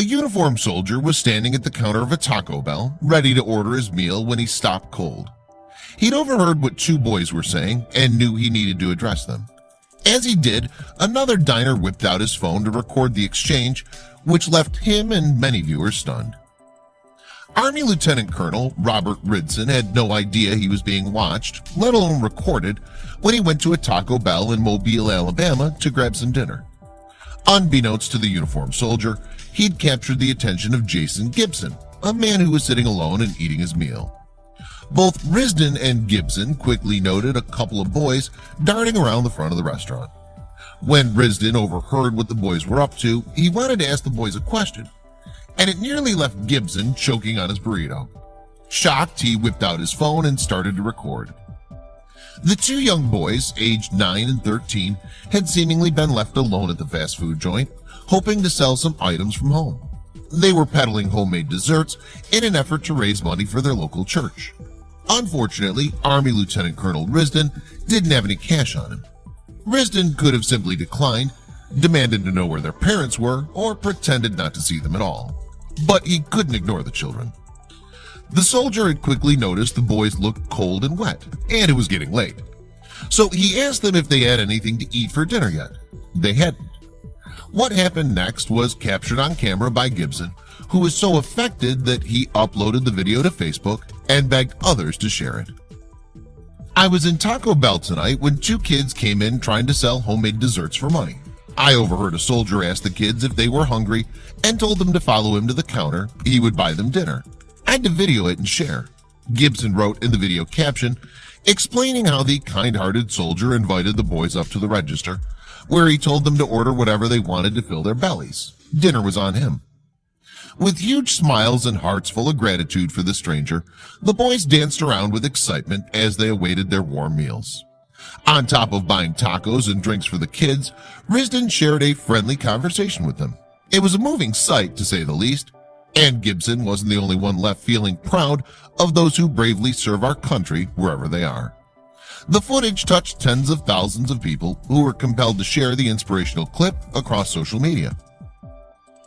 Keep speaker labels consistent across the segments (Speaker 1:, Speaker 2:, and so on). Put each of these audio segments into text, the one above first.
Speaker 1: uniformed soldier was standing at the counter of a Taco Bell, ready to order his meal when he stopped cold. He'd overheard what two boys were saying and knew he needed to address them. As he did, another diner whipped out his phone to record the exchange, which left him and many viewers stunned. Army Lieutenant Colonel Robert Risdon had no idea he was being watched, let alone recorded, when he went to a Taco Bell in Mobile, Alabama to grab some dinner. Unbeknownst to the uniformed soldier, he'd captured the attention of Jason Gibson, a man who was sitting alone and eating his meal. Both Risdon and Gibson quickly noted a couple of boys darting around the front of the restaurant. When Risdon overheard what the boys were up to, he wanted to ask the boys a question, and it nearly left Gibson choking on his burrito. Shocked, he whipped out his phone and started to record. The two young boys, aged 9 and 13, had seemingly been left alone at the fast food joint, hoping to sell some items from home. They were peddling homemade desserts in an effort to raise money for their local church. Unfortunately, Army Lieutenant Colonel Risdon didn't have any cash on him. Risdon could have simply declined, demanded to know where their parents were, or pretended not to see them at all. But he couldn't ignore the children. The soldier had quickly noticed the boys looked cold and wet, and it was getting late. So he asked them if they had anything to eat for dinner yet. They hadn't. What happened next was captured on camera by Gibson, who was so affected that he uploaded the video to Facebook and begged others to share it. I was in Taco Bell tonight when two kids came in trying to sell homemade desserts for money. I overheard a soldier ask the kids if they were hungry and told them to follow him to the counter. He would buy them dinner. I had to video it and share. Gibson wrote in the video caption, explaining how the kind-hearted soldier invited the boys up to the register, where he told them to order whatever they wanted to fill their bellies. Dinner was on him. With huge smiles and hearts full of gratitude for the stranger, the boys danced around with excitement as they awaited their warm meals. On top of buying tacos and drinks for the kids, Risdon shared a friendly conversation with them. It was a moving sight, to say the least, and Gibson wasn't the only one left feeling proud of those who bravely serve our country wherever they are. The footage touched tens of thousands of people who were compelled to share the inspirational clip across social media.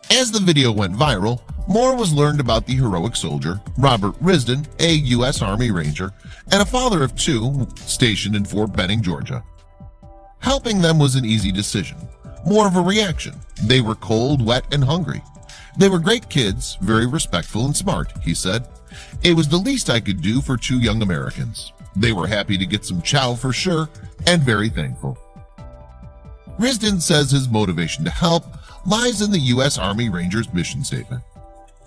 Speaker 1: As the video went viral, more was learned about the heroic soldier, Robert Risdon, a U.S. Army Ranger, and a father of two stationed in Fort Benning, Georgia. Helping them was an easy decision, more of a reaction. They were cold, wet, and hungry. They were great kids, very respectful and smart, he said. It was the least I could do for two young Americans. They were happy to get some chow for sure, and very thankful. Risdon says his motivation to help lies in the U.S. Army Rangers mission statement.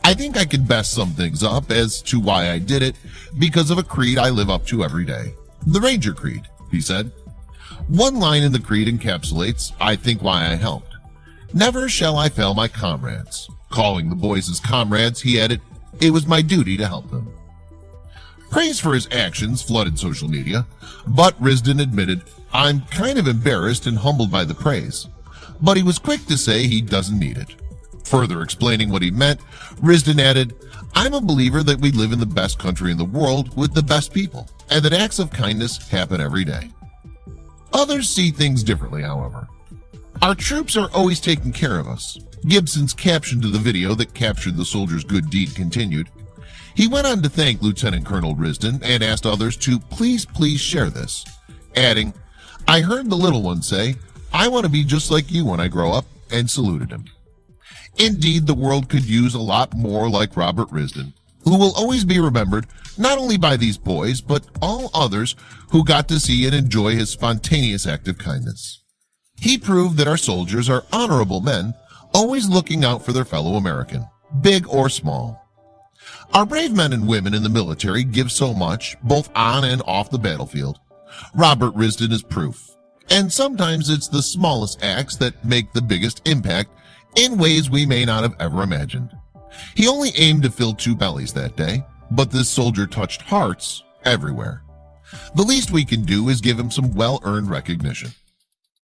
Speaker 1: I think I can best sum things up as to why I did it because of a creed I live up to every day. The Ranger Creed, he said. One line in the creed encapsulates, I think, why I helped. Never shall I fail my comrades. Calling the boys his comrades, he added, it was my duty to help them. Praise for his actions flooded social media, but Risdon admitted, I'm kind of embarrassed and humbled by the praise. But he was quick to say he doesn't need it. Further explaining what he meant, Risdon added, I'm a believer that we live in the best country in the world with the best people, and that acts of kindness happen every day. Others see things differently, however. Our troops are always taking care of us. Gibson's caption to the video that captured the soldier's good deed continued. He went on to thank Lieutenant Colonel Risdon and asked others to please share this, adding, I heard the little one say, I want to be just like you when I grow up, and saluted him. Indeed, the world could use a lot more like Robert Risdon, who will always be remembered not only by these boys, but all others who got to see and enjoy his spontaneous act of kindness. He proved that our soldiers are honorable men, always looking out for their fellow American, big or small. Our brave men and women in the military give so much, both on and off the battlefield. Robert Risdon is proof. And sometimes it's the smallest acts that make the biggest impact in ways we may not have ever imagined. He only aimed to fill two bellies that day, but this soldier touched hearts everywhere. The least we can do is give him some well-earned recognition.